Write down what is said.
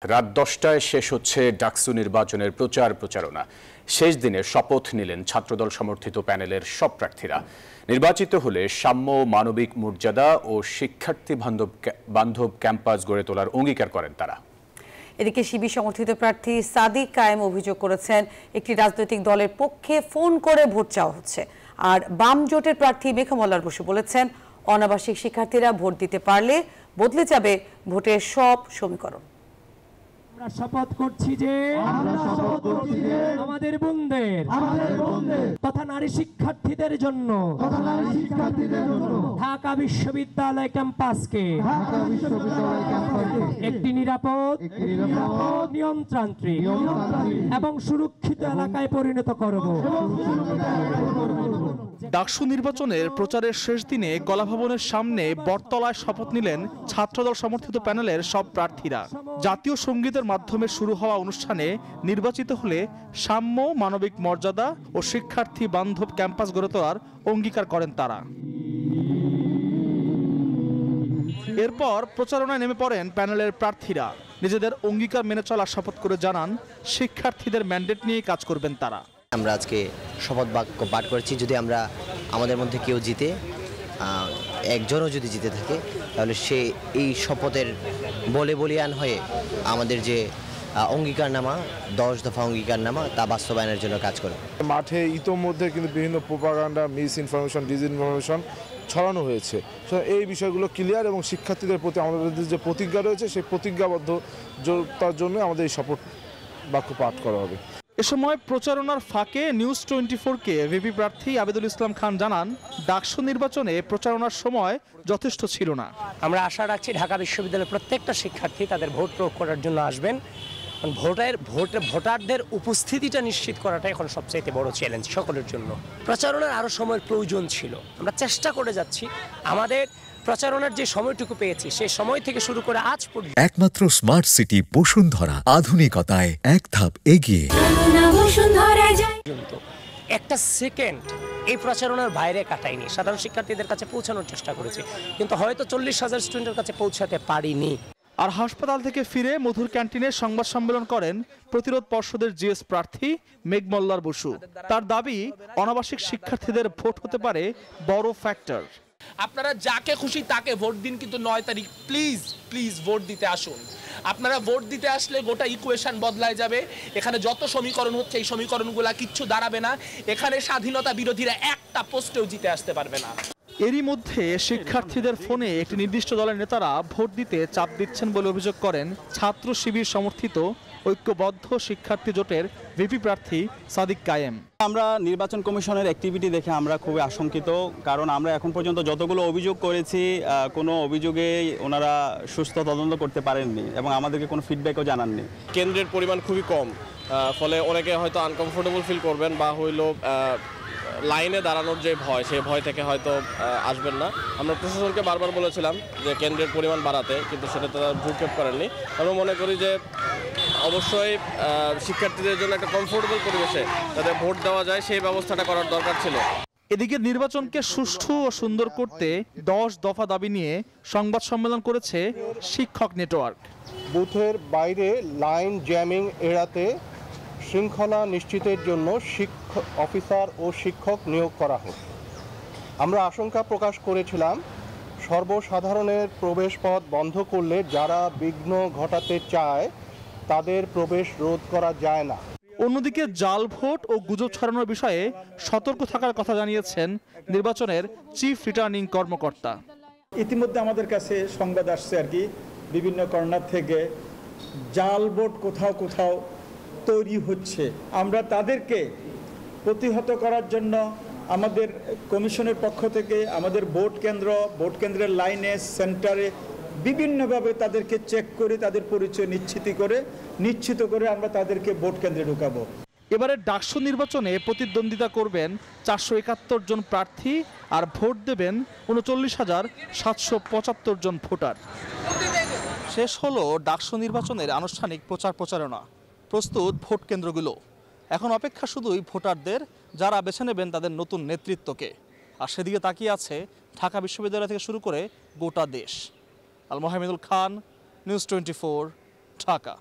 রাত 10টায় শেষ হচ্ছে ডাকসু নির্বাচনের প্রচারণা। শেষ দিনে শপথ নিলেন ছাত্রদল সমর্থিত প্যানেলের সব প্রার্থীরা। নির্বাচিত হলে সাম্য, মানবিক মর্যাদা ও শিক্ষার্থী বান্ধব ক্যাম্পাস গড়ে তোলার অঙ্গীকার করেন তারা। এদিকে শিবির সমর্থিত প্রার্থী সাদিক কায়েম অভিযোগ করেছেন, একটি রাজনৈতিক দলের পক্ষে ফোন করে ভোট চাওয়া হচ্ছে। আর বাম জোটের প্রার্থী মেঘা মল্লার বসু বলেছেন, অনাবাসিক শিক্ষার্থীরা ভোট দিতে পারলে বদলে যাবে ভোটের সব সমীকরণ। আমরা শপথ করছি যে আমাদের বোনদের তথা নারী শিক্ষার্থীদের জন্য ঢাকা বিশ্ববিদ্যালয় ক্যাম্পাসকে একটি নিরাপদ, নিয়মতান্ত্রিক এবং সুরক্ষিত এলাকায় পরিণত করব। ডাকসু নির্বাচনের প্রচারের শেষ দিনে কলাভবনের সামনে বটতলায় শপথ নিলেন ছাত্রদল সমর্থিত প্যানেলের সব প্রার্থীরা। জাতীয় সঙ্গীতের মাধ্যমে শুরু হওয়া অনুষ্ঠানে নির্বাচিত হলে সাম্য, মানবিক মর্যাদা ও শিক্ষার্থী বান্ধব ক্যাম্পাস গড়ে তোলার অঙ্গীকার করেন তারা। এরপর প্রচারণায় নেমে পড়েন প্যানেলের প্রার্থীরা। নিজেদের অঙ্গীকার মেনে চলার শপথ করে জানান, শিক্ষার্থীদের ম্যান্ডেট নিয়ে কাজ করবেন তারা। আমরা আজকে শপথ বাক্য পাঠ করেছি, যদি আমাদের মধ্যে কেউ জিতে, একজনও যদি জিতে থাকে, তাহলে সে এই শপথের বলিয়ান হয়ে আমাদের যে অঙ্গীকারনামা, 10 দফা অঙ্গীকারনামা, তা বাস্তবায়নের জন্য কাজ করে। মাঠে ইতোমধ্যে কিন্তু বিভিন্ন প্রোপাগান্ডা, মিস ইনফরমেশন, ডিসইনফরমেশন ছড়ানো হয়েছে। এই বিষয়গুলো ক্লিয়ার এবং শিক্ষার্থীদের প্রতি আমাদের যে প্রতিজ্ঞা রয়েছে, সেই প্রতিজ্ঞাবদ্ধতার জন্য আমাদের এই শপথ বাক্য পাঠ করা হবে। এ সময় প্রচারণার ফাঁকে নিউজ 24কে ভিপি প্রার্থী আবেদুল ইসলাম খান জানান, ডাকসু নির্বাচনে প্রচারণার সময় যথেষ্ট ছিল না। আমরা আশা রাখছি ঢাকা বিশ্ববিদ্যালয়ের প্রত্যেকটা শিক্ষার্থী তাদের ভোট প্রয়োগ করার জন্য আসবেন। ভোটারদের উপস্থিতিটা নিশ্চিত করাটা এখন সবচেয়ে বড় চ্যালেঞ্জ সকলের জন্য। প্রচারণার আরও সময়ের প্রয়োজন ছিল। আমরা চেষ্টা করে যাচ্ছি, আমাদের প্রচারণার যে সময়টুকু পেয়েছি সেই সময় থেকে শুরু করে আজ পর্যন্ত একমাত্র স্মার্ট সিটি বসুন্ধরা, আধুনিকতায় এক ধাপ এগিয়ে। একটা সেকেন্ড এই প্রচারণার বাইরে কাটাইনি, সাধারণ শিক্ষার্থীদের কাছে পৌঁছানোর চেষ্টা করেছি, কিন্তু হয়তো 40,000 স্টুডেন্টের কাছে পৌঁছাতে পারিনি। আর হাসপাতাল থেকে ফিরে মধুর ক্যান্টিনে সংবাদ সম্মেলন করেন প্রতিরোধ পর্ষদের জিএস প্রার্থী মেঘ মল্লার বসু। তার দাবি, অনাবাসিক শিক্ষার্থীদের ভোট হতে পারে বড় ফ্যাক্টর। আপনারা যাকে খুশি তাকে ভোট দিন, কিন্তু 9 তারিখ প্লিজ ভোট দিতে আসুন। আপনারা ভোট দিতে আসলে গোটা ইকুয়েশন বদলায় যাবে। এখানে যত সমীকরণ হচ্ছে, এই সমীকরণগুলা কিচ্ছু দাঁড়াবে না। এখানে স্বাধীনতা বিরোধীরা একটা পোস্টেও জিতে আসতে পারবে না। এরই মধ্যে শিক্ষার্থীদের ফোনে একটি নির্দিষ্ট দলের নেতারা ভোট দিতে চাপ দিচ্ছেন বলে অভিযোগ করেন ছাত্র শিবির সমর্থিত ঐক্যবদ্ধ শিক্ষার্থী জোটের ভিপি প্রার্থী সাদিক কায়েম। আমরা নির্বাচন কমিশনের অ্যাক্টিভিটি দেখে আমরা খুবই আশঙ্কিত, কারণ আমরা এখন পর্যন্ত যতগুলো অভিযোগ করেছি, কোনো অভিযোগে ওনারা সুস্থ তদন্ত করতে পারেননি এবং আমাদেরকে কোনো ফিডব্যাকও জানাননি। কেন্দ্রের পরিমাণ খুবই কম, ফলে অনেকে হয়তো আনকমফোর্টেবল ফিল করবেন বা হইলো লাইনে দাঁড়ানোর যে ভয়, সেই ভয় থেকে হয়তো আসবেন না। আমরা প্রশাসনকে বারবার বলেছিলাম যে কেন্দ্রের পরিমাণ বাড়াতে, কিন্তু সেটা তারা ভ্রুক্ষেপ করেননি। আমরা মনে করি যে অবশ্যই শিক্ষার্থীদের জন্য একটা কমফোর্টেবল পরিবেশে তাদের ভোট দেওয়া যায়, সেই ব্যবস্থাটা করার দরকার ছিল। এদিকে নির্বাচনকে সুষ্ঠু ও সুন্দর করতে 10 দফা দাবি নিয়ে সংবাদ সম্মেলন করেছে শিক্ষক নেটওয়ার্ক। বুথের বাইরে লাইন জ্যামিং এড়াতে শৃঙ্খলা নিশ্চিতের জন্য অফিসার ও শিক্ষক নিয়োগ করা হোক। আমরা আশঙ্কা প্রকাশ করেছিলাম, সর্বসাধারণের প্রবেশ পথ বন্ধ করলে যারা বিঘ্ন ঘটাতে চায় তাদের প্রবেশ রোধ করা যায় না। অন্যদিকে জাল ভোট ও গুজব ছড়ানোর বিষয়ে সতর্ক থাকার কথা জানিয়েছেন নির্বাচনের চিফ রিটার্নিং কর্মকর্তা। ইতিমধ্যে আমাদের কাছে সংবাদ আসছে আর কি, বিভিন্ন কর্নার থেকে জাল ভোট কোথাও তৈরি হচ্ছে। আমরা তাদেরকে প্রতিহত করার জন্য আমাদের কমিশনের পক্ষ থেকে আমাদের ভোট কেন্দ্রের লাইনে, সেন্টারে বিভিন্নভাবে তাদেরকে চেক করে তাদের পরিচয় নিশ্চিত করে আমরা তাদেরকে ভোট কেন্দ্রে ঢুকাবো। এবারে ডাকসু নির্বাচনে প্রতিদ্বন্দ্বিতা করবেন 471 জন প্রার্থী, আর ভোট দেবেন 39,775 জন ভোটার। শেষ হলো ডাকসু নির্বাচনের আনুষ্ঠানিক প্রচারণা। প্রস্তুত ভোট কেন্দ্রগুলো। এখন অপেক্ষা শুধুই ভোটারদের, যারা বেছে নেবেন তাদের নতুন নেতৃত্বকে। আর সেদিকে তাকিয়ে আছে ঢাকা বিশ্ববিদ্যালয় থেকে শুরু করে গোটা দেশ। আল মোহাম্মদুল খান, নিউজ 24, ঢাকা।